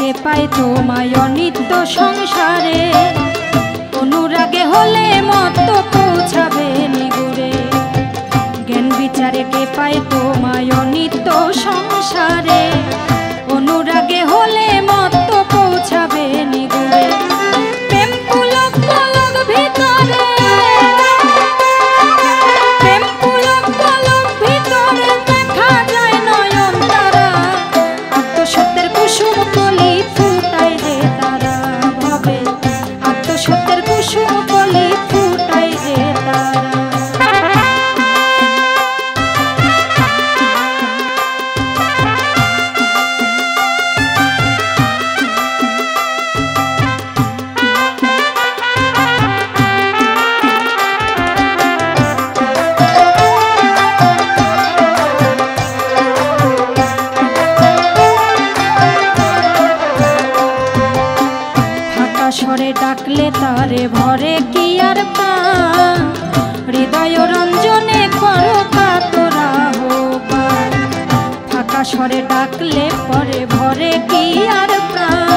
কে পাই তোমায় অনিত্য সংসারে, অনুরাগে হলে মত পৌঁছাবে নিগুড়ে। জ্ঞান বিচারে কে পাই তোমায় অনিত্য সংসারে, অনুরাগে হলে মত পৌঁছাবে নিগুড়ে। প্রেম পুলক পলক ভিতরে, প্রেম পুলক পলক ভিতরে দেখা যায় নয়ন তারা। আত্মসত্যের কুসুম কলি ফুটাই যে তারা ভাবে, আত্মসত্যের কুসুম কলি ফুটাই যে তারা। স্বরে ডাকলে তারে ভরে কি আর প্রাণ, হৃদয় রঞ্জনে করো কাতরা হোবা। ফাঁকা স্বরে ডাকলে পরে ভরে কি আর প্রাণ,